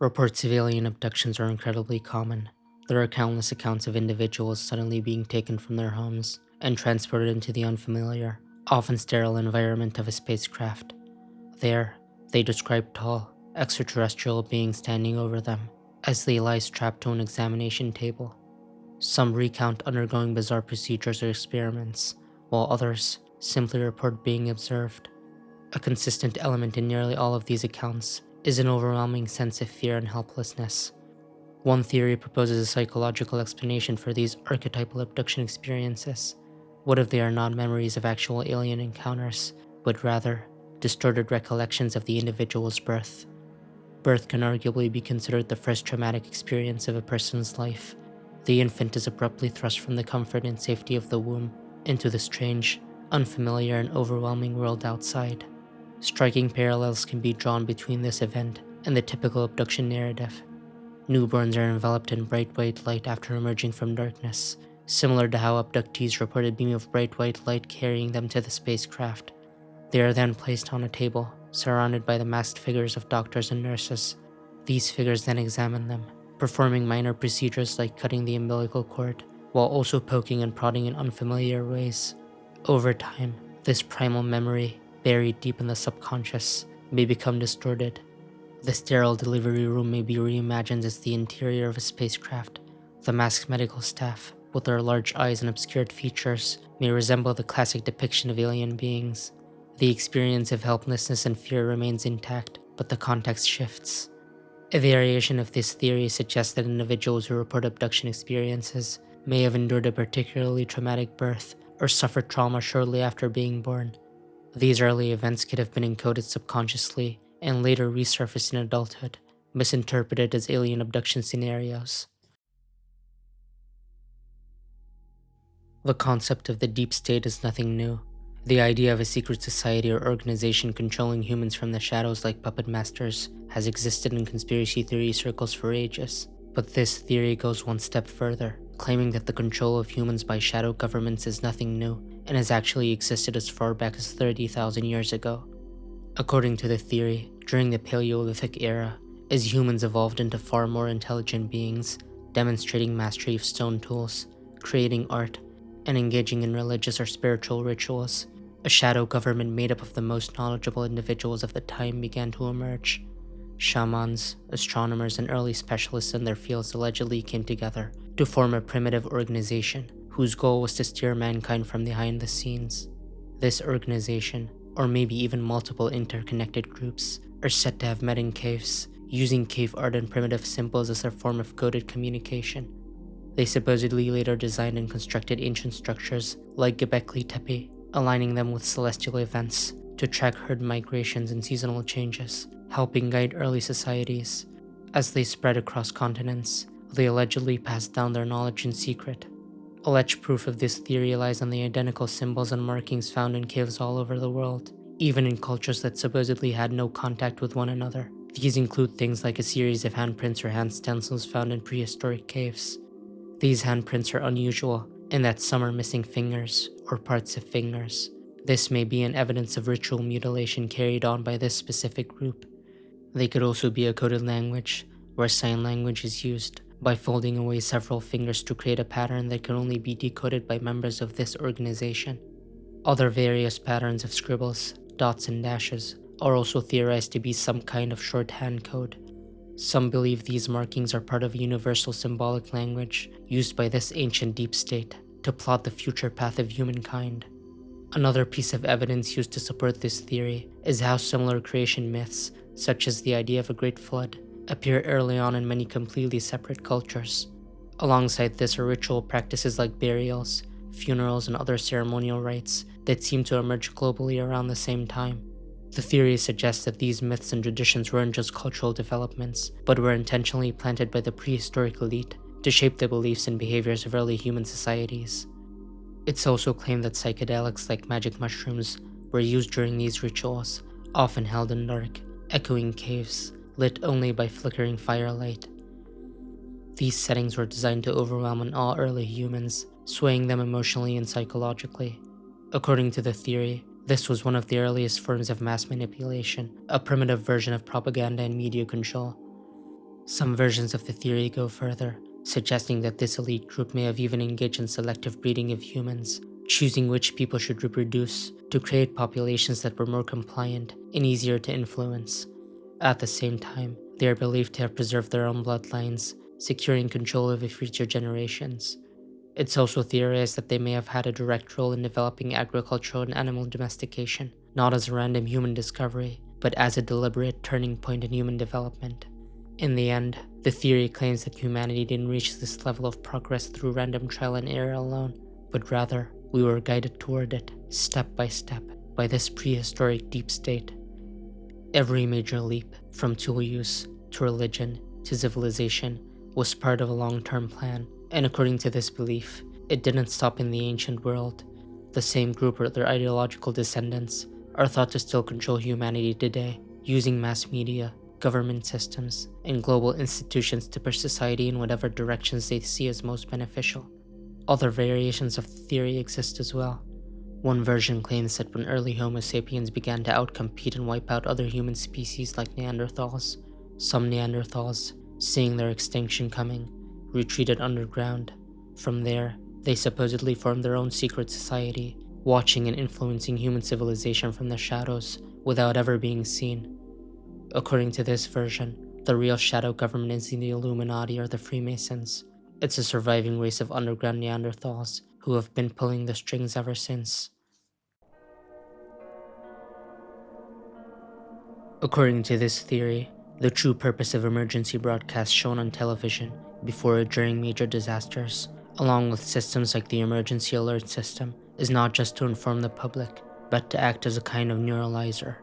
Reports of alien abductions are incredibly common. There are countless accounts of individuals suddenly being taken from their homes and transported into the unfamiliar, often sterile environment of a spacecraft. There, they describe tall, extraterrestrial beings standing over them as they lie strapped to an examination table. Some recount undergoing bizarre procedures or experiments, while others simply report being observed. A consistent element in nearly all of these accounts is an overwhelming sense of fear and helplessness. One theory proposes a psychological explanation for these archetypal abduction experiences. What if they are not memories of actual alien encounters, but rather distorted recollections of the individual's birth? Birth can arguably be considered the first traumatic experience of a person's life. The infant is abruptly thrust from the comfort and safety of the womb into the strange, unfamiliar, and overwhelming world outside. Striking parallels can be drawn between this event and the typical abduction narrative. Newborns are enveloped in bright white light after emerging from darkness, similar to how abductees report a beam of bright white light carrying them to the spacecraft. They are then placed on a table, surrounded by the masked figures of doctors and nurses. These figures then examine them, performing minor procedures like cutting the umbilical cord, while also poking and prodding in unfamiliar ways. Over time, this primal memory, buried deep in the subconscious, may become distorted. The sterile delivery room may be reimagined as the interior of a spacecraft. The masked medical staff, with their large eyes and obscured features, may resemble the classic depiction of alien beings. The experience of helplessness and fear remains intact, but the context shifts. A variation of this theory suggests that individuals who report abduction experiences may have endured a particularly traumatic birth or suffered trauma shortly after being born. These early events could have been encoded subconsciously and later resurfaced in adulthood, misinterpreted as alien abduction scenarios. The concept of the deep state is nothing new. The idea of a secret society or organization controlling humans from the shadows like puppet masters has existed in conspiracy theory circles for ages. But this theory goes one step further, claiming that the control of humans by shadow governments is nothing new and has actually existed as far back as 30,000 years ago. According to the theory, during the Paleolithic era, as humans evolved into far more intelligent beings, demonstrating mastery of stone tools, creating art, and engaging in religious or spiritual rituals, a shadow government made up of the most knowledgeable individuals of the time began to emerge. Shamans, astronomers, and early specialists in their fields allegedly came together to form a primitive organization whose goal was to steer mankind from behind the scenes. This organization, or maybe even multiple interconnected groups, are said to have met in caves, using cave art and primitive symbols as their form of coded communication. They supposedly later designed and constructed ancient structures like Göbekli Tepe, aligning them with celestial events to track herd migrations and seasonal changes, helping guide early societies. As they spread across continents, they allegedly passed down their knowledge in secret. Alleged proof of this theory lies in the identical symbols and markings found in caves all over the world, even in cultures that supposedly had no contact with one another. These include things like a series of handprints or hand stencils found in prehistoric caves. These handprints are unusual in that some are missing fingers or parts of fingers. This may be an evidence of ritual mutilation carried on by this specific group. They could also be a coded language, where sign language is used by folding away several fingers to create a pattern that can only be decoded by members of this organization. Other various patterns of scribbles, dots, and dashes are also theorized to be some kind of shorthand code. Some believe these markings are part of a universal symbolic language used by this ancient deep state to plot the future path of humankind. Another piece of evidence used to support this theory is how similar creation myths, such as the idea of a great flood, appear early on in many completely separate cultures. Alongside this are ritual practices like burials, funerals, and other ceremonial rites that seem to emerge globally around the same time. The theory suggests that these myths and traditions weren't just cultural developments, but were intentionally planted by the prehistoric elite to shape the beliefs and behaviors of early human societies. It's also claimed that psychedelics like magic mushrooms were used during these rituals, often held in dark, echoing caves, lit only by flickering firelight. These settings were designed to overwhelm and awe early humans, swaying them emotionally and psychologically. According to the theory, this was one of the earliest forms of mass manipulation, a primitive version of propaganda and media control. Some versions of the theory go further, suggesting that this elite group may have even engaged in selective breeding of humans, choosing which people should reproduce to create populations that were more compliant and easier to influence. At the same time, they are believed to have preserved their own bloodlines, securing control over future generations. It's also theorized that they may have had a direct role in developing agricultural and animal domestication, not as a random human discovery, but as a deliberate turning point in human development. In the end, the theory claims that humanity didn't reach this level of progress through random trial and error alone, but rather, we were guided toward it, step by this prehistoric deep state. Every major leap, from tool use, to religion, to civilization, was part of a long-term plan, and according to this belief, it didn't stop in the ancient world. The same group or their ideological descendants are thought to still control humanity today, using mass media, government systems, and global institutions to push society in whatever directions they see as most beneficial. Other variations of the theory exist as well. One version claims that when early Homo sapiens began to outcompete and wipe out other human species like Neanderthals, some Neanderthals, seeing their extinction coming, retreated underground. From there, they supposedly formed their own secret society, watching and influencing human civilization from the shadows without ever being seen. According to this version, the real shadow government is the Illuminati or the Freemasons. It's a surviving race of underground Neanderthals who have been pulling the strings ever since. According to this theory, the true purpose of emergency broadcasts shown on television before or during major disasters, along with systems like the emergency alert system, is not just to inform the public, but to act as a kind of neuralyzer.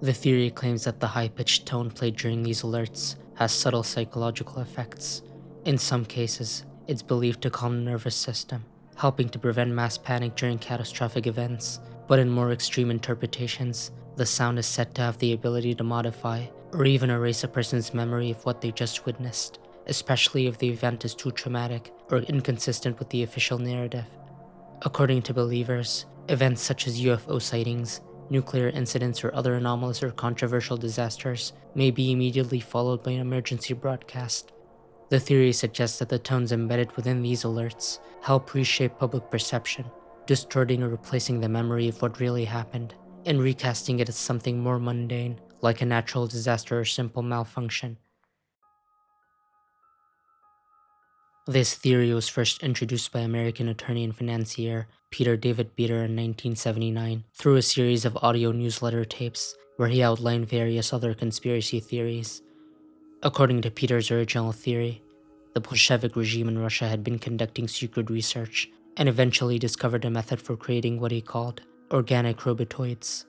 The theory claims that the high-pitched tone played during these alerts has subtle psychological effects. In some cases, it's believed to calm the nervous system, helping to prevent mass panic during catastrophic events, but in more extreme interpretations, the sound is said to have the ability to modify or even erase a person's memory of what they just witnessed, especially if the event is too traumatic or inconsistent with the official narrative. According to believers, events such as UFO sightings, nuclear incidents, or other anomalous or controversial disasters may be immediately followed by an emergency broadcast. The theory suggests that the tones embedded within these alerts help reshape public perception, distorting or replacing the memory of what really happened, and recasting it as something more mundane, like a natural disaster or simple malfunction. This theory was first introduced by American attorney and financier Peter David Beater in 1979 through a series of audio newsletter tapes where he outlined various other conspiracy theories. According to Peter's original theory, the Bolshevik regime in Russia had been conducting secret research and eventually discovered a method for creating what he called organic robotoids.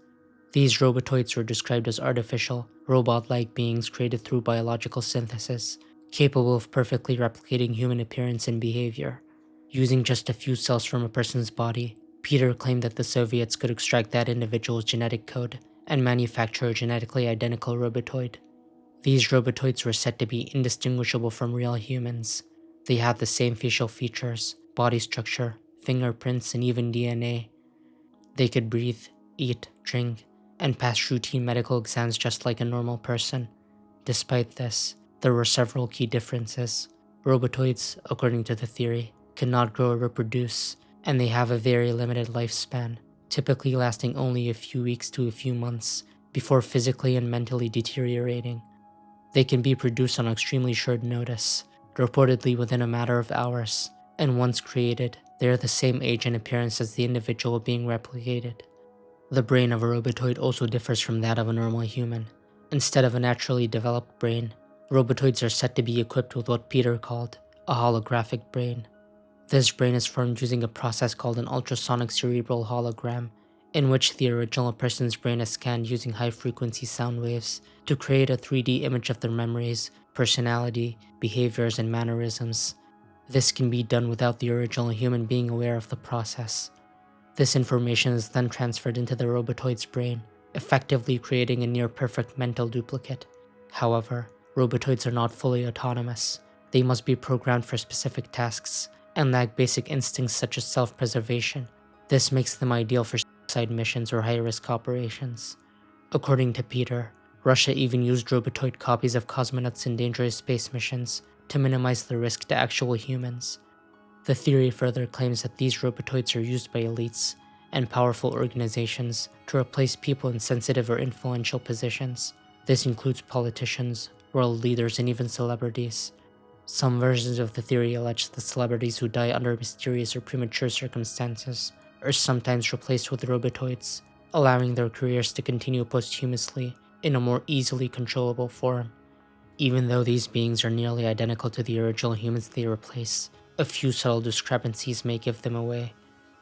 These robotoids were described as artificial, robot-like beings created through biological synthesis, capable of perfectly replicating human appearance and behavior. Using just a few cells from a person's body, Peter claimed that the Soviets could extract that individual's genetic code and manufacture a genetically identical robotoid. These robotoids were said to be indistinguishable from real humans. They had the same facial features, body structure, fingerprints, and even DNA. They could breathe, eat, drink, and pass routine medical exams just like a normal person. Despite this, there were several key differences. Robotoids, according to the theory, cannot grow or reproduce, and they have a very limited lifespan, typically lasting only a few weeks to a few months before physically and mentally deteriorating. They can be produced on extremely short notice, reportedly within a matter of hours, and once created, they are the same age and appearance as the individual being replicated. The brain of a robotoid also differs from that of a normal human. Instead of a naturally developed brain, robotoids are said to be equipped with what Peter called a holographic brain. This brain is formed using a process called an ultrasonic cerebral hologram, in which the original person's brain is scanned using high-frequency sound waves to create a 3D image of their memories, personality, behaviors, and mannerisms. This can be done without the original human being aware of the process. This information is then transferred into the robotoid's brain, effectively creating a near-perfect mental duplicate. However, robotoids are not fully autonomous. They must be programmed for specific tasks and lack basic instincts such as self-preservation. This makes them ideal for suicide missions or high-risk operations. According to Peter, Russia even used robotoid copies of cosmonauts in dangerous space missions to minimize the risk to actual humans. The theory further claims that these robotoids are used by elites and powerful organizations to replace people in sensitive or influential positions. This includes politicians, world leaders, and even celebrities. Some versions of the theory allege that celebrities who die under mysterious or premature circumstances are sometimes replaced with robotoids, allowing their careers to continue posthumously in a more easily controllable form. Even though these beings are nearly identical to the original humans they replace, a few subtle discrepancies may give them away.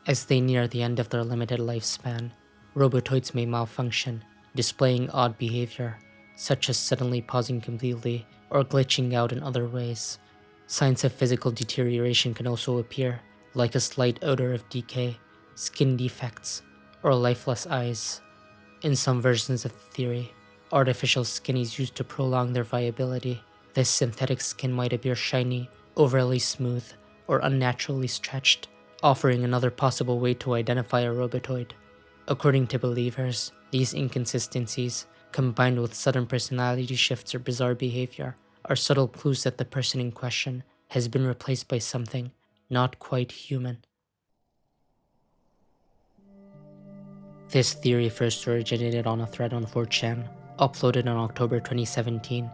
As they near the end of their limited lifespan, robotoids may malfunction, displaying odd behavior, such as suddenly pausing completely or glitching out in other ways. Signs of physical deterioration can also appear, like a slight odor of decay, skin defects, or lifeless eyes. In some versions of the theory, artificial skin is used to prolong their viability. This synthetic skin might appear shiny, overly smooth, or unnaturally stretched, offering another possible way to identify a robotoid. According to believers, these inconsistencies, combined with sudden personality shifts or bizarre behavior, are subtle clues that the person in question has been replaced by something not quite human. This theory first originated on a thread on 4chan, uploaded in October 2017.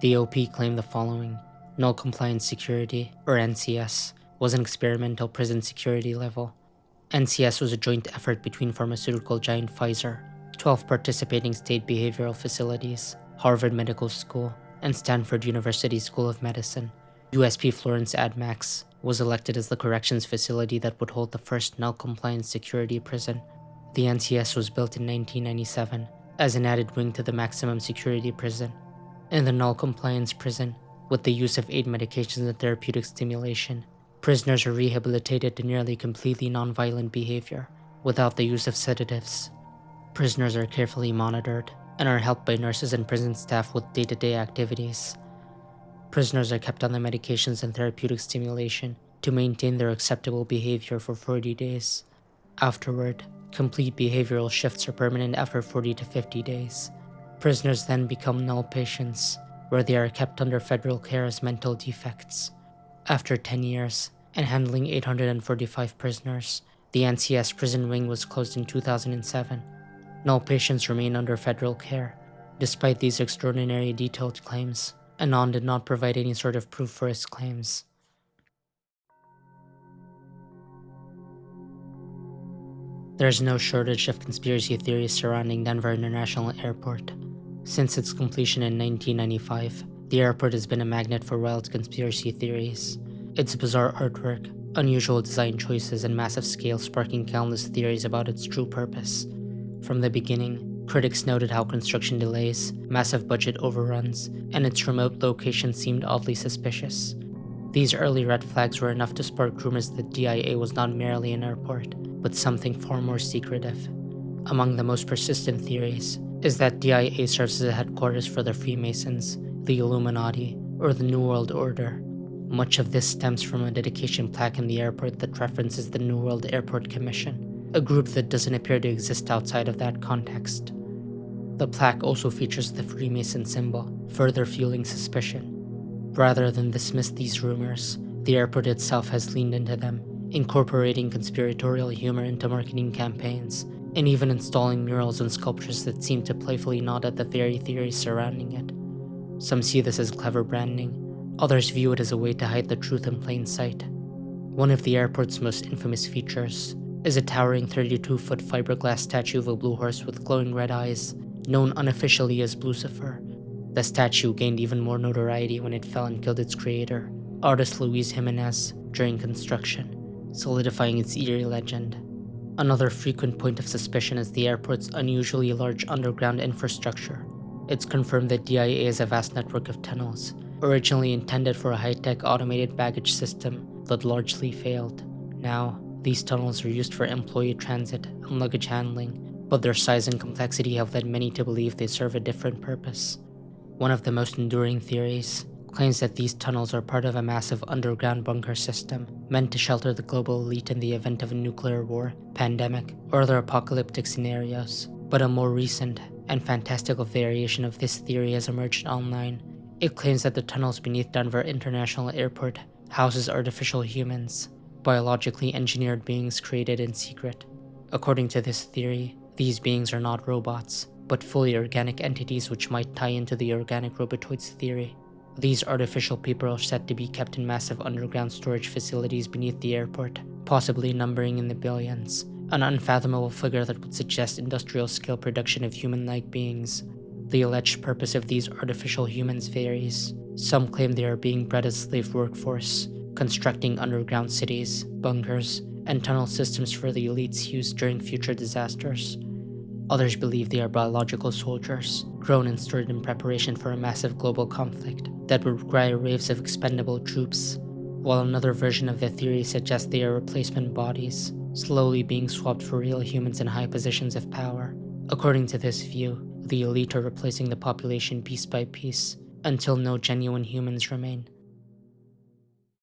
The OP claimed the following: Null Compliance Security, or NCS, was an experimental prison security level. NCS was a joint effort between pharmaceutical giant Pfizer, 12 participating state behavioral facilities, Harvard Medical School, and Stanford University School of Medicine. USP Florence AdMax was elected as the corrections facility that would hold the first Null Compliance Security prison. The NCS was built in 1997 as an added wing to the maximum security prison. In the Null Compliance prison, with the use of 8 medications and therapeutic stimulation, prisoners are rehabilitated to nearly completely nonviolent behavior without the use of sedatives. Prisoners are carefully monitored and are helped by nurses and prison staff with day-to-day activities. Prisoners are kept on the medications and therapeutic stimulation to maintain their acceptable behavior for 40 days. Afterward, complete behavioral shifts are permanent after 40 to 50 days. Prisoners then become null patients, where they are kept under federal care as mental defects. After 10 years, and handling 845 prisoners, the NCS prison wing was closed in 2007. Null patients remain under federal care. Despite these extraordinary detailed claims, Anon did not provide any sort of proof for his claims. There is no shortage of conspiracy theories surrounding Denver International Airport. Since its completion in 1995, the airport has been a magnet for wild conspiracy theories. Its bizarre artwork, unusual design choices, and massive scale sparking countless theories about its true purpose. From the beginning, critics noted how construction delays, massive budget overruns, and its remote location seemed oddly suspicious. These early red flags were enough to spark rumors that DIA was not merely an airport, but something far more secretive. Among the most persistent theories is that DIA serves as a headquarters for the Freemasons, the Illuminati, or the New World Order. Much of this stems from a dedication plaque in the airport that references the New World Airport Commission, a group that doesn't appear to exist outside of that context. The plaque also features the Freemason symbol, further fueling suspicion. Rather than dismiss these rumors, the airport itself has leaned into them, incorporating conspiratorial humor into marketing campaigns, and even installing murals and sculptures that seem to playfully nod at the very theories surrounding it. Some see this as clever branding, others view it as a way to hide the truth in plain sight. One of the airport's most infamous features is a towering 32-foot fiberglass statue of a blue horse with glowing red eyes, known unofficially as Lucifer. The statue gained even more notoriety when it fell and killed its creator, artist Luis Jimenez, during construction, solidifying its eerie legend. Another frequent point of suspicion is the airport's unusually large underground infrastructure. It's confirmed that DIA is a vast network of tunnels, originally intended for a high-tech automated baggage system that largely failed. Now, these tunnels are used for employee transit and luggage handling, but their size and complexity have led many to believe they serve a different purpose. One of the most enduring theories claims that these tunnels are part of a massive underground bunker system meant to shelter the global elite in the event of a nuclear war, pandemic, or other apocalyptic scenarios. But a more recent, and fantastical variation of this theory has emerged online. It claims that the tunnels beneath Denver International Airport houses artificial humans, biologically engineered beings created in secret. According to this theory, these beings are not robots, but fully organic entities which might tie into the organic robotoids theory. These artificial people are said to be kept in massive underground storage facilities beneath the airport, possibly numbering in the billions, an unfathomable figure that would suggest industrial-scale production of human-like beings. The alleged purpose of these artificial humans varies. Some claim they are being bred as slave workforce, constructing underground cities, bunkers, and tunnel systems for the elites' use during future disasters. Others believe they are biological soldiers, grown and stored in preparation for a massive global conflict that would require waves of expendable troops, while another version of the theory suggests they are replacement bodies, slowly being swapped for real humans in high positions of power. According to this view, the elite are replacing the population piece by piece, until no genuine humans remain.